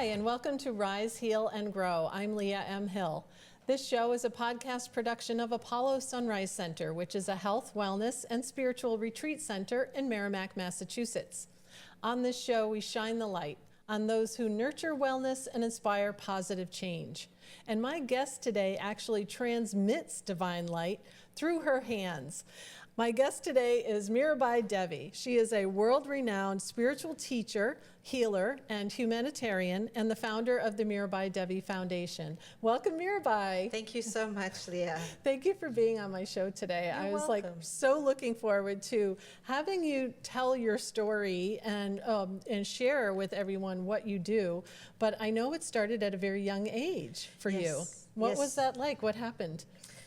Hi, and welcome to Rise, Heal, and Grow. I'm Leah M. Hill. This show is a podcast production of Apollo Sunrise Center, which is a health, wellness, and spiritual retreat center in Merrimack, Massachusetts. On this show, we shine the light on those who nurture wellness and inspire positive change. And my guest today actually transmits divine light through her hands. My guest today is Mirabai Devi. She is a world-renowned spiritual teacher, healer, and humanitarian, and the founder of the Mirabai Devi Foundation. Welcome, Mirabai. Thank you so much, Leah. Thank you for being on my show today. You're I was welcome. so looking forward to having you tell your story and share with everyone what you do. But I know it started at a very young age for you. What was that like? What happened?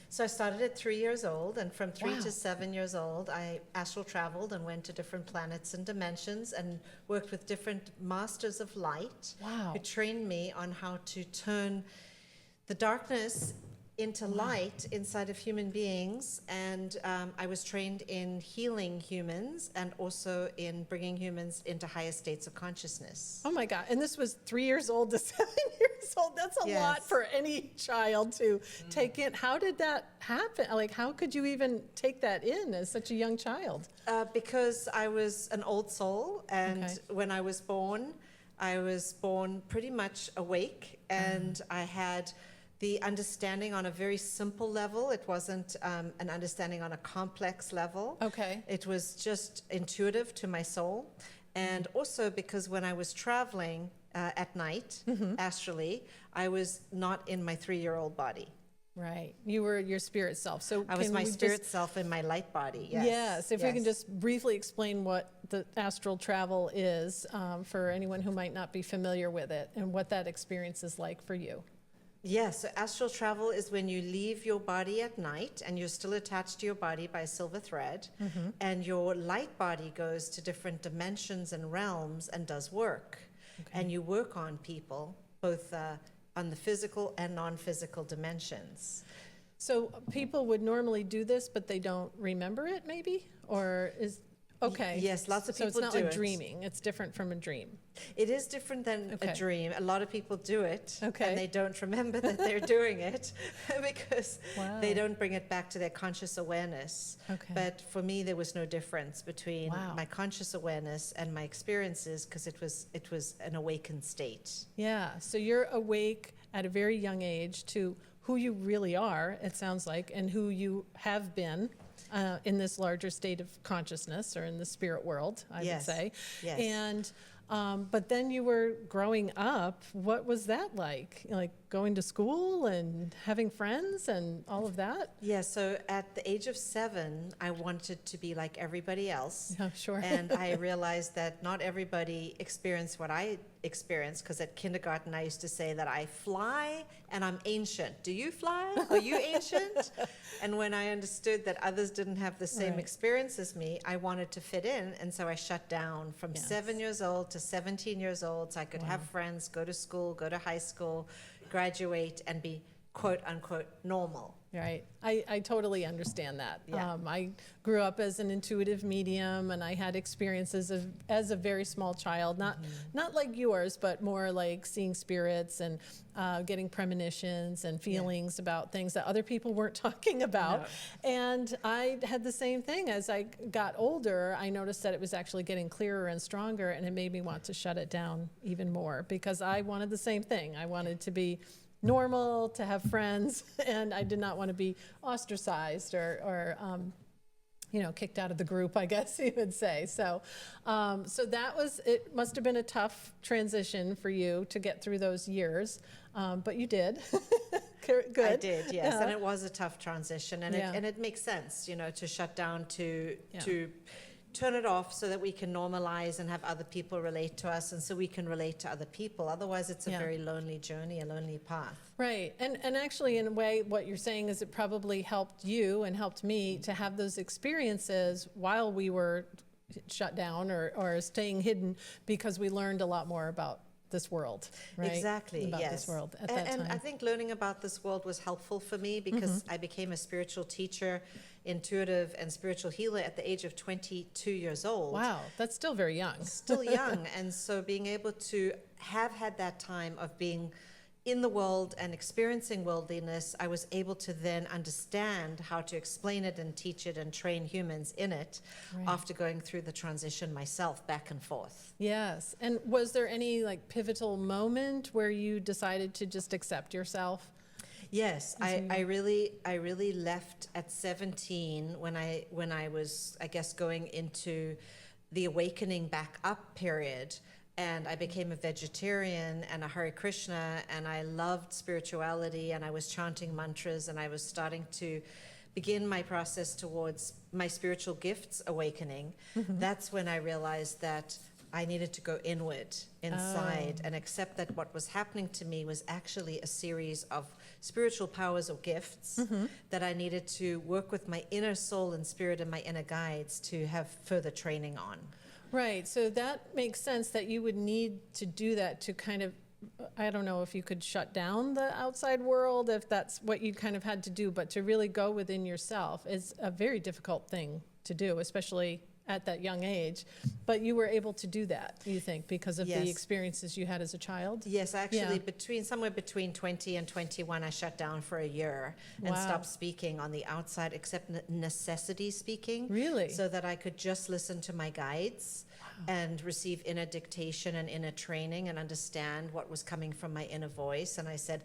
So I started at 3 years old, and from 3 Wow. to 7 years old, I astral traveled and went to different planets and dimensions and worked with different masters of light who trained me on how to turn the darkness into light inside of human beings. And I was trained in healing humans and also in bringing humans into higher states of consciousness. Oh my God. And this was 3 years old to 7 years old. That's a lot for any child to take in. How did that happen? Like, how could you even take that in as such a young child? Because I was an old soul, and when I was born pretty much awake, and I had the understanding on a very simple level. It wasn't an understanding on a complex level. It was just intuitive to my soul. And also because when I was traveling at night, astrally, I was not in my 3-year-old body. Right. You were your spirit self. So I was my spirit self in my light body. Yes. Yes. If we can just briefly explain what the astral travel is for anyone who might not be familiar with it and what that experience is like for you. Yes, so astral travel is when you leave your body at night and you're still attached to your body by a silver thread, and your light body goes to different dimensions and realms and does work. And you work on people, both on the physical and non-physical dimensions. So people would normally do this, but they don't remember it, maybe? Or is... Yes, lots of people do it. So it's not like dreaming. It's different from a dream. It is different than a dream. A lot of people do it, and they don't remember that they're doing it because they don't bring it back to their conscious awareness. But for me, there was no difference between my conscious awareness and my experiences because it was an awakened state. Yeah, so you're awake at a very young age to who you really are, it sounds like, and who you have been. In this larger state of consciousness, or in the spirit world, I would say. Yes. And but then you were growing up. What was that like? Like going to school and having friends and all of that? Yeah, so at the age of 7, I wanted to be like everybody else. Oh, sure. And I realized that not everybody experienced what I experienced, because at kindergarten I used to say that I fly and I'm ancient. Do you fly? Are you ancient? And when I understood that others didn't have the same experience as me, I wanted to fit in, and so I shut down from 7 years old to 17 years old so I could have friends, go to school, go to high school, graduate, and be quote unquote normal. Right. I totally understand that. I grew up as an intuitive medium, and I had experiences as a very small child, not like yours, but more like seeing spirits and getting premonitions and feelings about things that other people weren't talking about. And I had the same thing. As I got older, I noticed that it was actually getting clearer and stronger, and it made me want to shut it down even more because I wanted the same thing. I wanted to be normal, to have friends, and I did not want to be ostracized or kicked out of the group, I guess you would say. So it must have been a tough transition for you to get through those years, but you did. Good. I did, yes, and it was a tough transition, and it makes sense, to shut down, to turn it off so that we can normalize and have other people relate to us, and so we can relate to other people. Otherwise, it's a very lonely journey, a lonely path. Right. And actually, in a way, what you're saying is it probably helped you and helped me to have those experiences while we were shut down or staying hidden, because we learned a lot more about this world, right? Exactly, about this world at that time. And I think learning about this world was helpful for me because I became a spiritual teacher intuitive and spiritual healer at the age of 22 years old. Wow, that's still very young. Still young. And so being able to have had that time of being in the world and experiencing worldliness, I was able to then understand how to explain it and teach it and train humans in it after going through the transition myself back and forth. Yes. And was there any like pivotal moment where you decided to just accept yourself? Yes, I really left at 17 when I was, I guess, going into the awakening back up period. And I became a vegetarian and a Hare Krishna, and I loved spirituality, and I was chanting mantras, and I was starting to begin my process towards my spiritual gifts awakening. That's when I realized that I needed to go inward, inside, and accept that what was happening to me was actually a series of spiritual powers or gifts that I needed to work with my inner soul and spirit and my inner guides to have further training on. Right. So that makes sense that you would need to do that to kind of, I don't know if you could shut down the outside world, if that's what you kind of had to do, but to really go within yourself is a very difficult thing to do, especially at that young age. But you were able to do that, you think, because of the experiences you had as a child? Yes, actually, somewhere between 20 and 21, I shut down for a year and stopped speaking on the outside, except necessity speaking. Really? So that I could just listen to my guides and receive inner dictation and inner training and understand what was coming from my inner voice. And I said,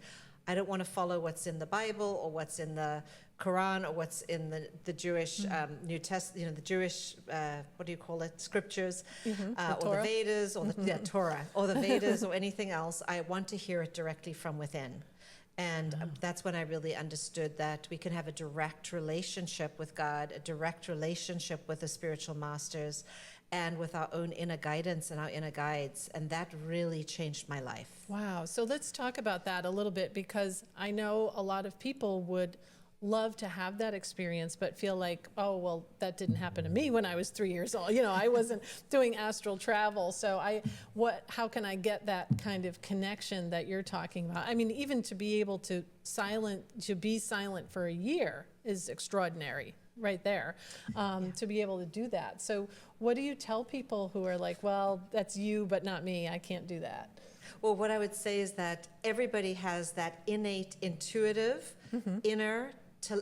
I don't want to follow what's in the Bible or what's in the Quran or what's in the Jewish New Testament, the Jewish, what do you call it, scriptures, or the Vedas, or the Torah, or the Vedas, or anything else. I want to hear it directly from within. And that's when I really understood that we can have a direct relationship with God, a direct relationship with the spiritual masters, and with our own inner guidance and our inner guides. And that really changed my life. Wow. So let's talk about that a little bit, because I know a lot of people would love to have that experience, but feel like, oh, well, that didn't happen to me when I was 3 years old. You know, I wasn't doing astral travel. So how can I get that kind of connection that you're talking about? I mean, even to be able to be silent for a year is extraordinary right there, to be able to do that. So what do you tell people who are like, well, that's you, but not me, I can't do that? Well, what I would say is that everybody has that innate intuitive, inner,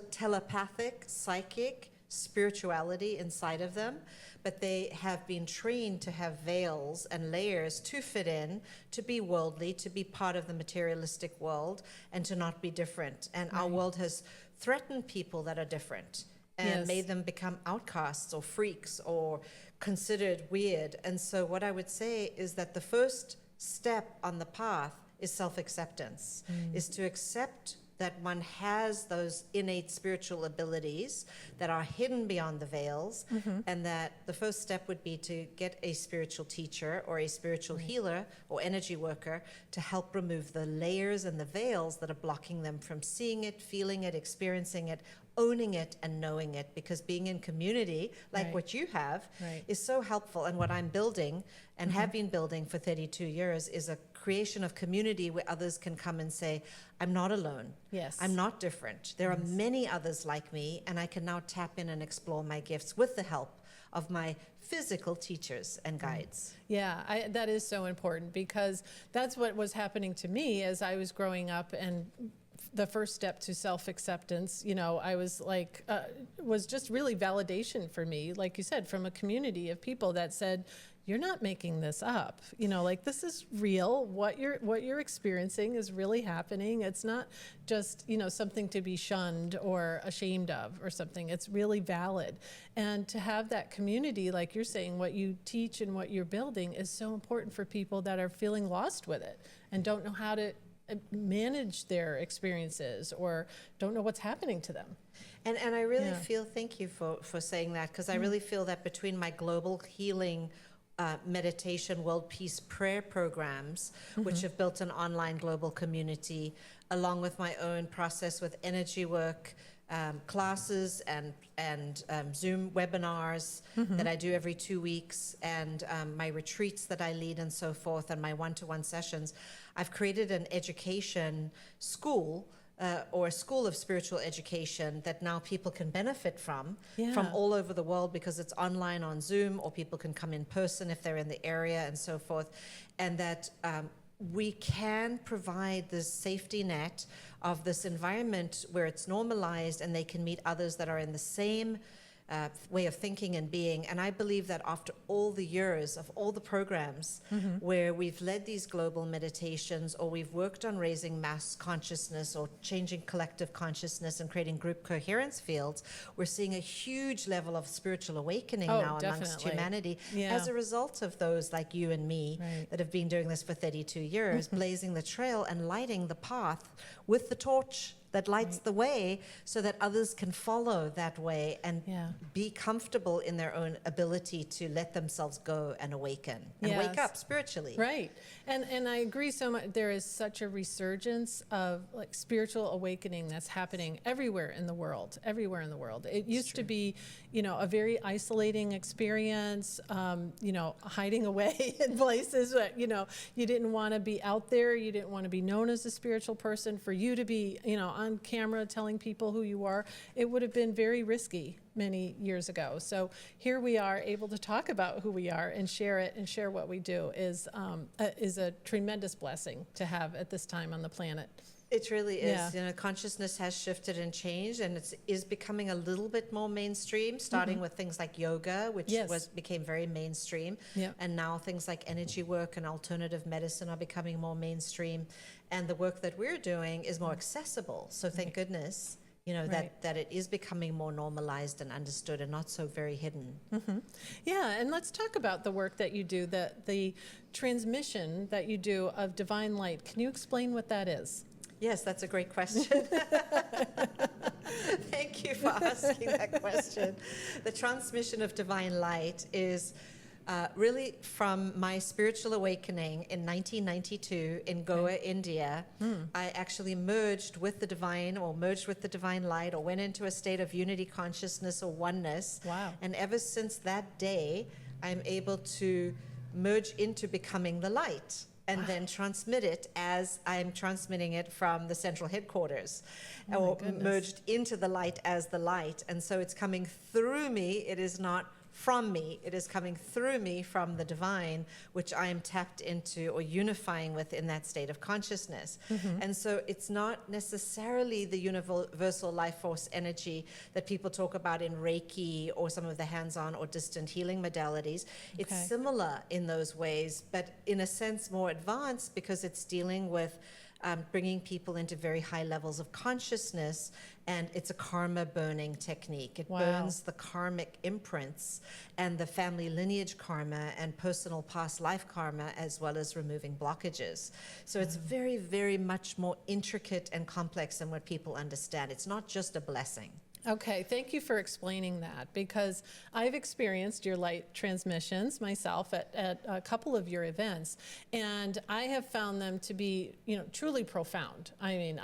telepathic, psychic spirituality inside of them, but they have been trained to have veils and layers to fit in, to be worldly, to be part of the materialistic world, and to not be different. And our world has threatened people that are different and made them become outcasts or freaks or considered weird. And so what I would say is that the first step on the path is self-acceptance, is to accept that one has those innate spiritual abilities that are hidden beyond the veils, and that the first step would be to get a spiritual teacher or a spiritual healer or energy worker to help remove the layers and the veils that are blocking them from seeing it, feeling it, experiencing it, owning it, and knowing it. Because being in community, like what you have, is so helpful. And what I'm building and have been building for 32 years is a creation of community where others can come and say, I'm not alone. Yes. I'm not different. There are many others like me, and I can now tap in and explore my gifts with the help of my physical teachers and guides. Yeah, that is so important, because that's what was happening to me as I was growing up. And the first step to self-acceptance, you know, I was like, was just really validation for me, like you said, from a community of people that said, you're not making this up. You know, like, this is real. What you're experiencing is really happening. It's not just, you know, something to be shunned or ashamed of or something. It's really valid. And to have that community, like you're saying, what you teach and what you're building is so important for people that are feeling lost with it and don't know how to manage their experiences or don't know what's happening to them. And I really feel, thank you for saying that, because I really feel that between my global healing meditation world peace prayer programs, which have built an online global community, along with my own process with energy work, classes and Zoom webinars that I do every 2 weeks, and my retreats that I lead and so forth, and my one-to-one sessions, I've created an education school or a school of spiritual education that now people can benefit from Yeah. all over the world, because it's online on Zoom, or people can come in person if they're in the area and so forth. And that we can provide this safety net of this environment where it's normalized and they can meet others that are in the same way of thinking and being. And I believe that after all the years of all the programs where we've led these global meditations, or we've worked on raising mass consciousness or changing collective consciousness and creating group coherence fields, we're seeing a huge level of spiritual awakening now amongst definitely. humanity Yeah. as a result of those like you and me Right. that have been doing this for 32 years, blazing the trail and lighting the path with the torch that lights the way, so that others can follow that way and Yeah. be comfortable in their own ability to let themselves go and awaken and wake Yes. up spiritually. Right. And I agree so much. There is such a resurgence of like spiritual awakening that's happening everywhere in the world, It used to be, a very isolating experience, hiding away in places that, you didn't want to be out there. You didn't want to be known as a spiritual person. For you to be, on camera telling people who you are, it would have been very risky many years ago. So here we are able to talk about who we are and share it and share what we do is a tremendous blessing to have at this time on the planet. It really is. Yeah. Consciousness has shifted and changed, and it is becoming a little bit more mainstream, starting with things like yoga, which Yes. became very mainstream. Yeah. And now things like energy work and alternative medicine are becoming more mainstream. And the work that we're doing is more accessible. So thank goodness, Right. that it is becoming more normalized and understood and not so very hidden. Yeah, and let's talk about the work that you do, the transmission that you do of divine light. Can you explain what that is? Yes, that's a great question. Thank you for asking that question. The transmission of divine light is really from my spiritual awakening in 1992 in Goa, India. I actually merged with the divine light, or went into a state of unity consciousness or oneness. Wow. And ever since that day, I'm able to merge into becoming the light, and then transmit it as I'm transmitting it from the central headquarters, or goodness. merged into the light as the light. And so it's coming through me. It is not from me. It is coming through me from the divine, which I am tapped into or unifying with in that state of consciousness. And so it's not necessarily the universal life force energy that people talk about in Reiki or some of the hands-on or distant healing modalities. It's Okay. similar in those ways, but in a sense more advanced, because it's dealing with bringing people into very high levels of consciousness, and it's a karma burning technique. It Wow. burns the karmic imprints and the family lineage karma and personal past life karma, as well as removing blockages. So it's very, very much more intricate and complex than what people understand. It's not just a blessing. Okay, thank you for explaining that, because I've experienced your light transmissions myself at a couple of your events, and I have found them to be, truly profound. I mean,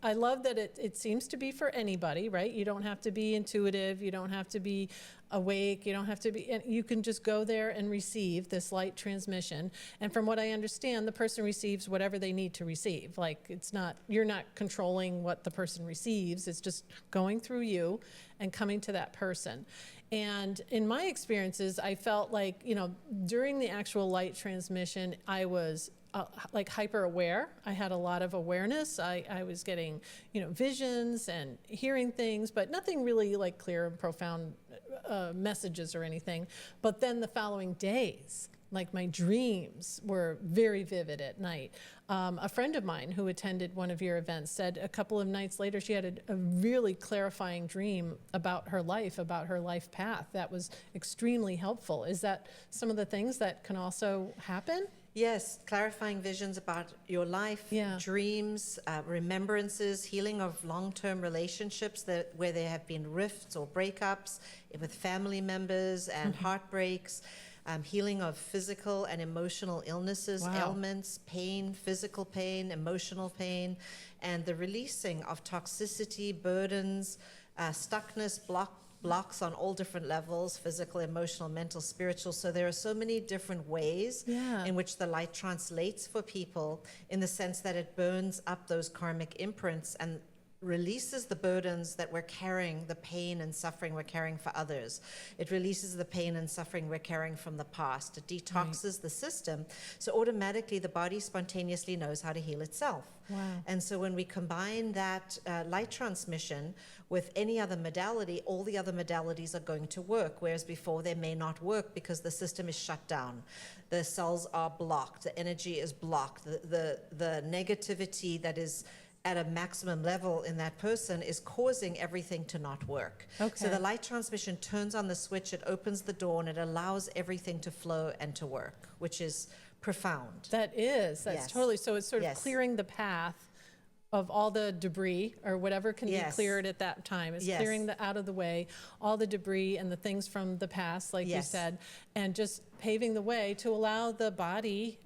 I love that it seems to be for anybody, right? You don't have to be intuitive, you don't have to be awake, you don't have to be, and you can just go there and receive this light transmission. And from what I understand, the person receives whatever they need to receive. Like, you're not controlling what the person receives, it's just going through you and coming to that person. And in my experiences, I felt like, during the actual light transmission, I was like hyper aware. I had a lot of awareness. I was getting, visions and hearing things, but nothing really like clear and profound messages or anything. But then the following days, like my dreams were very vivid at night. A friend of mine who attended one of your events said a couple of nights later she had a really clarifying dream about her life path that was extremely helpful. Is that some of the things that can also happen? Yes, clarifying visions about your life, Yeah. dreams, remembrances, healing of long-term relationships where there have been rifts or breakups with family members and heartbreaks, healing of physical and emotional illnesses, Wow. ailments, pain, physical pain, emotional pain, and the releasing of toxicity, burdens, stuckness, blocks on all different levels, physical, emotional, mental, spiritual. So there are so many different ways in which the light translates for people, in the sense that it burns up those karmic imprints and releases the burdens that we're carrying, the pain and suffering we're carrying for others. It releases the pain and suffering we're carrying from the past. It detoxes the system. So automatically the body spontaneously knows how to heal itself. Wow. And so when we combine that light transmission with any other modality, all the other modalities are going to work, whereas before they may not work because the system is shut down. The cells are blocked. The energy is blocked. The negativity that is at a maximum level in that person is causing everything to not work. So the light transmission turns on the switch, it opens the door, and it allows everything to flow and to work, which is profound. That's totally, so it's sort of clearing the path of all the debris or whatever can be cleared at that time. It's clearing out of the way all the debris and the things from the past, like you said, and just paving the way to allow the body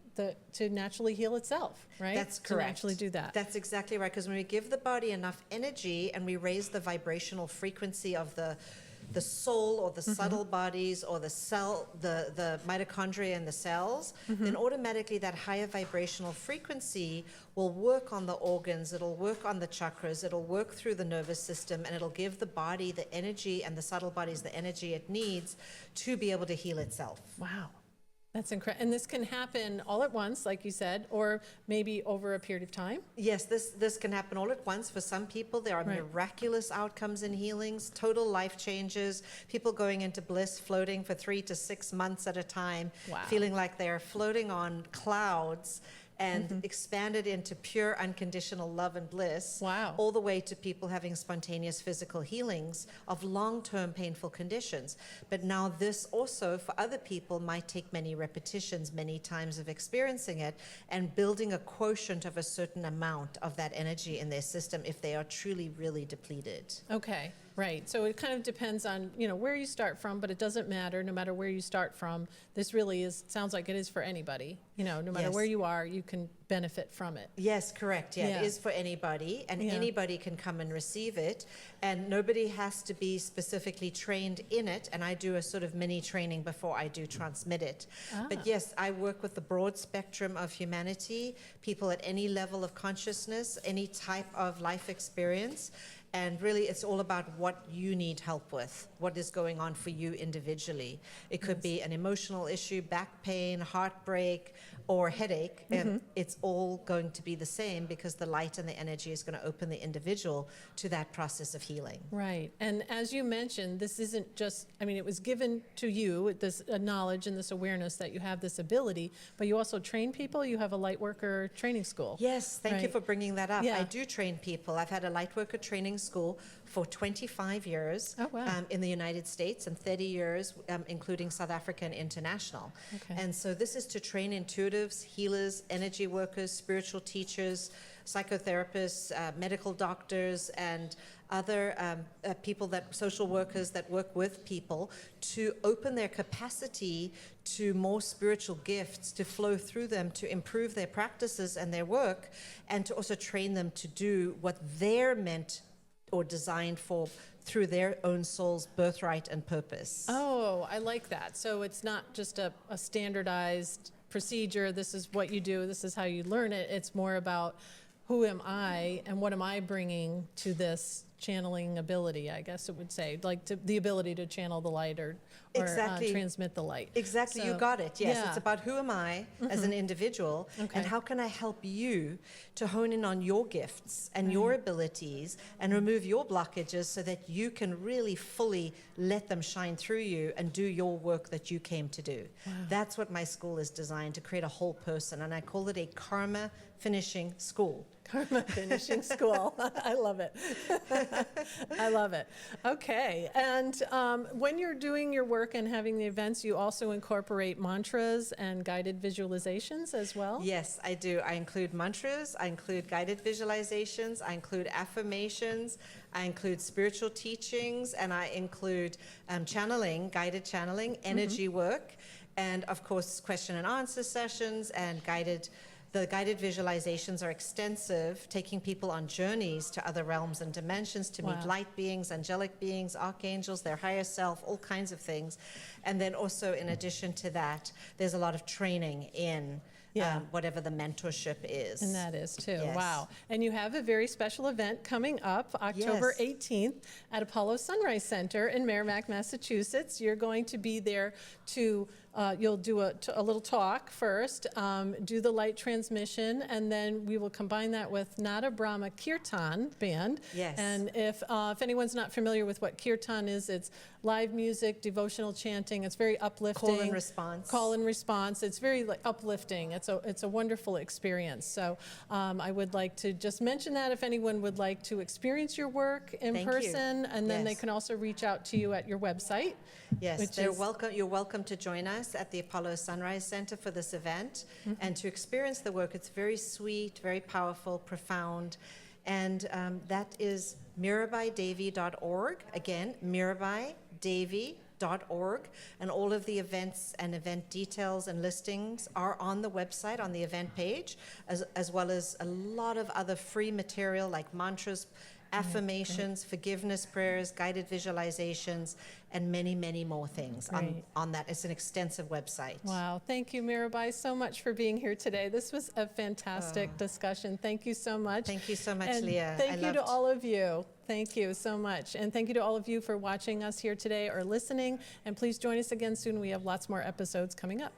to naturally heal itself, right? That's correct. To naturally do that. That's exactly right, because when we give the body enough energy and we raise the vibrational frequency of the soul or the subtle bodies or the cell, the mitochondria and the cells, then automatically that higher vibrational frequency will work on the organs, it'll work on the chakras, it'll work through the nervous system, and it'll give the body the energy and the subtle bodies the energy it needs to be able to heal itself. Wow. That's incredible. And this can happen all at once, like you said, or maybe over a period of time? Yes, this can happen all at once. For some people, there are miraculous outcomes in healings, total life changes, people going into bliss, floating for 3 to 6 months at a time, feeling like they're floating on clouds and expanded into pure unconditional love and bliss, all the way to people having spontaneous physical healings of long-term painful conditions. But now this also, for other people, might take many repetitions, many times of experiencing it, and building a quotient of a certain amount of that energy in their system if they are truly, really depleted. Okay. Right. So it kind of depends on, where you start from, but it doesn't matter. No matter where you start from, this really sounds like it is for anybody. No matter where you are, you can benefit from it. Yes, correct. Yeah, it is for anybody, and anybody can come and receive it, and nobody has to be specifically trained in it, and I do a sort of mini training before I do transmit it. But yes, I work with the broad spectrum of humanity, people at any level of consciousness, any type of life experience. And really, it's all about what you need help with, what is going on for you individually. It could be an emotional issue, back pain, heartbreak, or headache, and it's all going to be the same, because the light and the energy is going to open the individual to that process of healing. Right. And as you mentioned, this isn't just, it was given to you, this knowledge and this awareness that you have this ability, but you also train people. You have a light worker training school. Yes, thank you for bringing that up. I do train people. I've had a light worker training school for 25 years in the United States, and 30 years including South Africa and international. And so this is to train intuitives, healers, energy workers, spiritual teachers, psychotherapists, medical doctors, and other people, social workers that work with people, to open their capacity to more spiritual gifts to flow through them, to improve their practices and their work, and to also train them to do what they're meant or designed for through their own soul's birthright and purpose. Oh, I like that. So it's not just a standardized procedure. This is what you do. This is how you learn it. It's more about who am I and what am I bringing to this channeling ability, I guess it would say, like the ability to channel the light or transmit the light. Exactly, so, you got it. Yes, it's about who am I as an individual, and how can I help you to hone in on your gifts and your abilities and remove your blockages so that you can really fully let them shine through you and do your work that you came to do. That's what my school is designed to create, a whole person, and I call it a karma finishing school. Karma finishing school. I love it. I love it. Okay. And when you're doing your work and having the events, you also incorporate mantras and guided visualizations as well? Yes, I do. I include mantras, I include guided visualizations, I include affirmations, I include spiritual teachings, and I include channeling, guided channeling, energy work, and of course question and answer sessions and guided The guided visualizations are extensive, taking people on journeys to other realms and dimensions to meet Wow. light beings, angelic beings, archangels, their higher self, all kinds of things. And then also, in addition to that, there's a lot of training in whatever the mentorship is. And that is too. Yes. Wow. And you have a very special event coming up October Yes. 18th at Apollo Sunrise Center in Merrimack, Massachusetts. You're going to be there to you'll do a little talk first, do the light transmission, and then we will combine that with Nada Brahma Kirtan band. Yes. And if anyone's not familiar with what kirtan is, it's live music, devotional chanting. It's very uplifting. Call and response. Call and response. It's very uplifting. It's a wonderful experience. So I would like to just mention that if anyone would like to experience your work in Thank you. person, and then they Yes. can also reach out to you at your website. Yes, which they're is- welcome. You're welcome to join us at the Apollo Sunrise Center for this event and to experience the work. It's very sweet, very powerful, profound, and that is mirabaidevi.org. Again, mirabaidevi.org, and all of the events and event details and listings are on the website on the event page, as well as a lot of other free material like mantras, affirmations, forgiveness prayers, guided visualizations, and many, many more things Great. on that. It's an extensive website. Wow. Thank you, Mirabai, so much for being here today. This was a fantastic discussion. Thank you so much. Thank you so much, And Leah. thank you to all of you. Thank you so much. And thank you to all of you for watching us here today or listening. And please join us again soon. We have lots more episodes coming up.